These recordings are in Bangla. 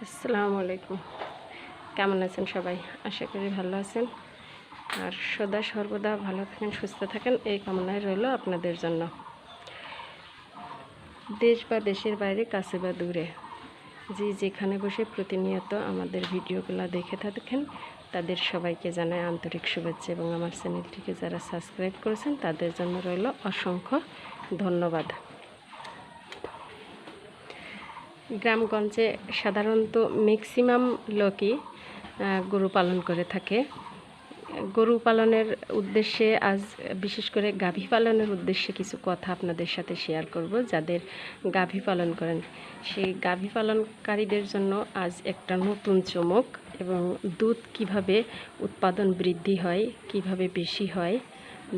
আসসালামু আলাইকুম। কেমন আছেন সবাই? আশা করি ভালো আছেন। আর সদা সর্বদা ভালো থাকেন, সুস্থ থাকেন এই কামনাই রইল আপনাদের জন্য। দেশ বা দেশের বাইরে, কাছে বা দূরে, যে যেখানে বসে প্রতিনিয়ত আমাদের ভিডিওগুলো দেখে থাকেন তাদের সবাইকে জানাই আন্তরিক শুভেচ্ছা, এবং আমার চ্যানেলটিকে যারা সাবস্ক্রাইব করেছেন তাদের জন্য রইল অসংখ্য ধন্যবাদ। গ্রামগঞ্জে সাধারণত ম্যাক্সিমাম লোকই গরু পালন করে থাকে। গরু পালনের উদ্দেশ্যে আজ বিশেষ করে গাভী পালনের উদ্দেশ্যে কিছু কথা আপনাদের সাথে শেয়ার করব। যাদের গাভী পালন করেন সেই গাভী পালনকারীদের জন্য আজ একটা নতুন চমক, এবং দুধ কিভাবে উৎপাদন বৃদ্ধি হয়, কিভাবে বেশি হয়,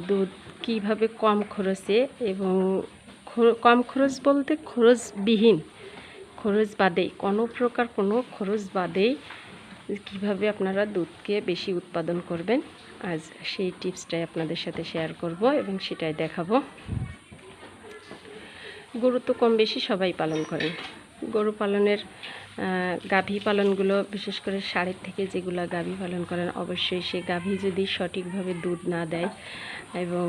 দুধ কিভাবে কম খরচে, এবং কম খরচ বলতে খরচবিহীন, খরচ বাদেই, কোনো প্রকার কোনো খরচ বাদেই কিভাবে আপনারা দুধকে বেশি উৎপাদন করবেন, আজ সেই টিপসটাই আপনাদের সাথে শেয়ার করব এবং সেটাই দেখাবো। গরু তো কম বেশি সবাই পালন করেন। গরু পালনের গাভী পালনগুলো, বিশেষ করে ষাঁড়ের থেকে যেগুলো গাভী পালন করেন, অবশ্যই সে গাভী যদি সঠিকভাবে দুধ না দেয় এবং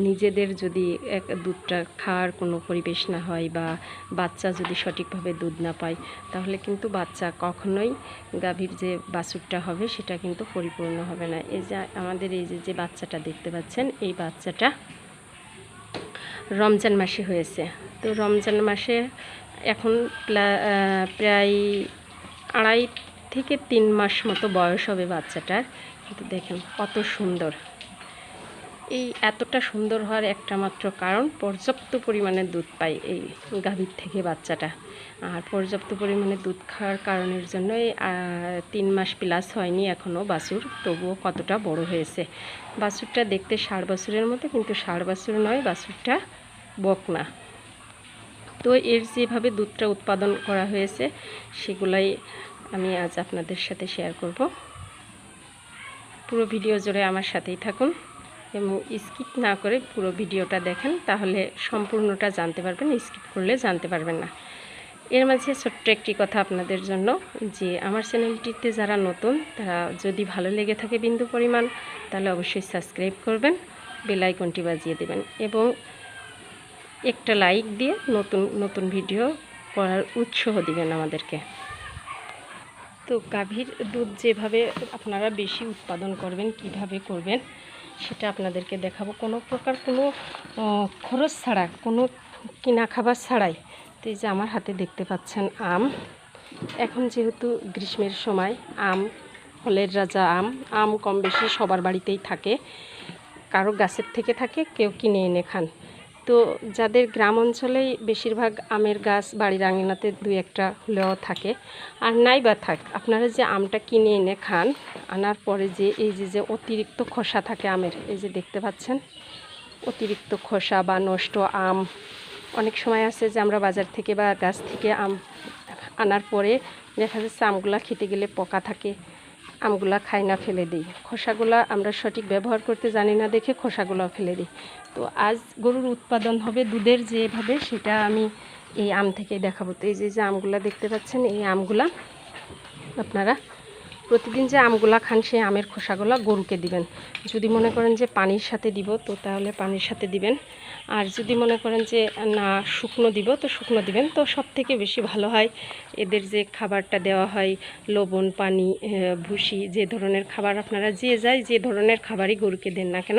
নিজেদের যদি দুধটা খাওয়ার কোনো পরিবেশ না হয়, বা বাচ্চা যদি সঠিকভাবে দুধ না পায়, তাহলে কিন্তু বাচ্চা কখনোই, গাভীর যে বাছুরটা হবে সেটা কিন্তু পরিপূর্ণ হবে না। এই যে আমাদের এই যে বাচ্চাটা দেখতে পাচ্ছেন, এই বাচ্চাটা রমজান মাসে হয়েছে। তো রমজান মাসে এখন প্রায় 2.5 থেকে 3 মাস মতো বয়স হবে বাচ্চাটার। কিন্তু দেখেন কত সুন্দর। এই এতটা সুন্দর হওয়ার একটা মাত্র কারণ, পর্যাপ্ত পরিমাণে দুধ পায় এই গাভীর থেকে বাচ্চাটা। আর পর্যাপ্ত পরিমাণে দুধ খাওয়ার কারণের জন্যই 3 মাস প্লাস হয়নি এখনও বাছুর, তবুও কতটা বড় হয়েছে। বাছুরটা দেখতে ষাঁড় বাছুরের মতো, কিন্তু ষাঁড় বাছুর নয়, বাছুরটা বকনা। তো এর যেভাবে দুধটা উৎপাদন করা হয়েছে সেগুলাই আমি আজ আপনাদের সাথে শেয়ার করব। পুরো ভিডিও জুড়ে আমার সাথেই থাকুন এবং স্কিপ না করে পুরো ভিডিওটা দেখেন, তাহলে সম্পূর্ণটা জানতে পারবেন, স্কিপ করলে জানতে পারবেন না। এর মাঝে ছোট্ট একটি কথা আপনাদের জন্য, যে আমার চ্যানেলটিতে যারা নতুন, তারা যদি ভালো লেগে থাকে বিন্দু পরিমাণ, তাহলে অবশ্যই সাবস্ক্রাইব করবেন, বেল আইকনটি বাজিয়ে দেবেন এবং একটা লাইক দিয়ে নতুন নতুন ভিডিও করার উৎসাহ দিবেন আমাদেরকে। তো গাভীর দুধ যেভাবে আপনারা বেশি উৎপাদন করবেন, কিভাবে করবেন সেটা আপনাদেরকে দেখাবো, কোনো প্রকার কোনো খরচ ছাড়া, কোনো কিনা খাবার ছাড়াই। তো এই যে আমার হাতে দেখতে পাচ্ছেন আম। এখন যেহেতু গ্রীষ্মের সময়, আম, ফলের রাজা আম, আম কম বেশি সবার বাড়িতেই থাকে, কারো গাছের থেকে থাকে, কেউ কিনে এনে খান। তো যাদের গ্রাম অঞ্চলেই বেশিরভাগ আমের গাছ বাড়ির আঙিনাতে 2-1টা হলেও থাকে, আর নাই বা থাক, আপনারা যে আমটা কিনে এনে খান, আনার পরে যে এই যে অতিরিক্ত খোসা থাকে আমের, এই যে দেখতে পাচ্ছেন অতিরিক্ত খোসা বা নষ্ট আম, অনেক সময় আছে যে আমরা বাজার থেকে বা গাছ থেকে আম আনার পরে দেখা যাচ্ছে আমগুলা খেতে গেলে পোকা থাকে, আমগুলা খাই না, ফেলে দিই। খোসাগুলা আমরা সঠিক ব্যবহার করতে জানি না দেখে খোসাগুলো ফেলে দিই। তো আজ গরুর উৎপাদন হবে দুধের যেভাবে, সেটা আমি এই আম থেকে দেখাবো। তো এই যে আমগুলা দেখতে পাচ্ছেন, এই আমগুলা আপনারা প্রতিদিন যে আমগুলা খান, সেই আমের খোসাগুলো গরুকে দিবেন। যদি মনে করেন যে পানির সাথে দিব, তো তাহলে পানির সাথে দিবেন। আর যদি মনে করেন যে না শুকনো দিব, তো শুকনো দিবেন। তো সব থেকে বেশি ভালো হয় এদের যে খাবারটা দেওয়া হয়, লবণ, পানি, ভুসি, যে ধরনের খাবার আপনারা যে ধরনের খাবারই গরুকে দেন না কেন,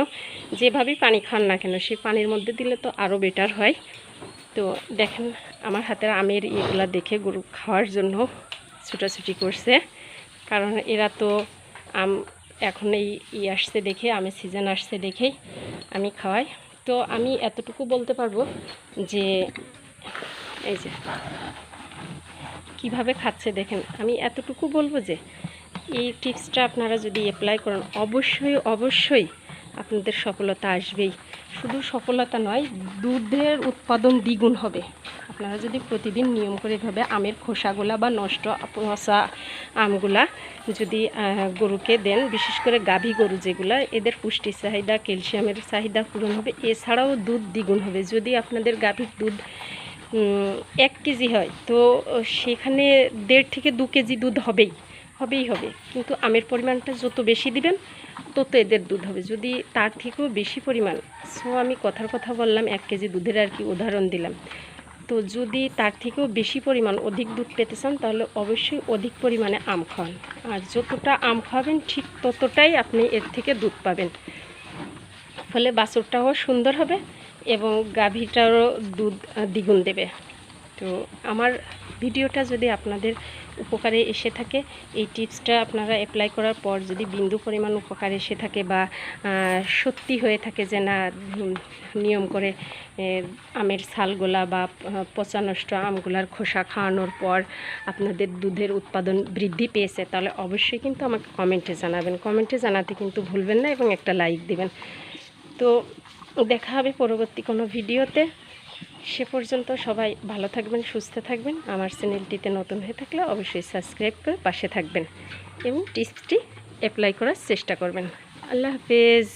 যেভাবেই পানি খান না কেন, সেই পানির মধ্যে দিলে তো আরও বেটার হয়। তো দেখেন আমার হাতের আমের এগুলা দেখে গরু খাওয়ার জন্য ছুটাছুটি করছে, কারণ এরা তো আম এখন এই আসছে দেখে, আমের সিজন আসছে দেখেই আমি খাওয়াই। তো আমি এতটুকু বলতে পারবো যে এই যে কীভাবে খাচ্ছে দেখেন, আমি এতটুকু বলবো যে এই টিপসটা আপনারা যদি অ্যাপ্লাই করেন, অবশ্যই অবশ্যই আপনাদের সফলতা আসবেই। শুধু সফলতা নয়, দুধের উৎপাদন দ্বিগুণ হবে আপনারা যদি প্রতিদিন নিয়ম করে এভাবে আমের খোসাগুলা বা নষ্ট পচা আমগুলা যদি গরুকে দেন। বিশেষ করে গাভী গরু যেগুলা, এদের পুষ্টি চাহিদা, ক্যালসিয়ামের চাহিদা পূরণ হবে, এছাড়াও দুধ দ্বিগুণ হবে। যদি আপনাদের গাভীর দুধ 1 কেজি হয়, তো সেখানে 1.5 থেকে 2 কেজি দুধ হবেই হবে। কিন্তু আমের পরিমাণটা যত বেশি দিবেন তত এদের দুধ হবে। যদি তার থেকেও বেশি পরিমাণ, সো আমি কথার কথা বললাম 1 কেজি দুধের আর কি উদাহরণ দিলাম। তো যদি তার থেকেও বেশি পরিমাণ অধিক দুধ পেতে চান তাহলে অবশ্যই অধিক পরিমাণে আম খাওয়ান। আর যতটা আম খাওয়াবেন ঠিক ততটাই আপনি এর থেকে দুধ পাবেন। ফলে বাছুরটাও সুন্দর হবে এবং গাভীটারও দুধ দ্বিগুণ দেবে। তো আমার ভিডিওটা যদি আপনাদের উপকারে এসে থাকে, এই টিপসটা আপনারা অ্যাপ্লাই করার পর যদি বিন্দু পরিমাণ উপকার এসে থাকে বা সত্যি হয়ে থাকে যে না নিয়ম করে আমের ছালগুলা বা পচা নষ্ট আমগুলার খোসা খাওয়ানোর পর আপনাদের দুধের উৎপাদন বৃদ্ধি পেয়েছে, তাহলে অবশ্যই কিন্তু আমাকে কমেন্টে জানাবেন। কমেন্টে জানাতে কিন্তু ভুলবেন না এবং একটা লাইক দিবেন। তো দেখা হবে পরবর্তী কোনো ভিডিওতে। সে পর্যন্ত সবাই ভালো থাকবেন, সুস্থ থাকবেন। আমার চ্যানেলটিতে নতুন হয়ে থাকলে অবশ্যই সাবস্ক্রাইব করে পাশে থাকবেন এবং টিপসটি অ্যাপ্লাই করার চেষ্টা করবেন। আল্লাহ হাফেজ।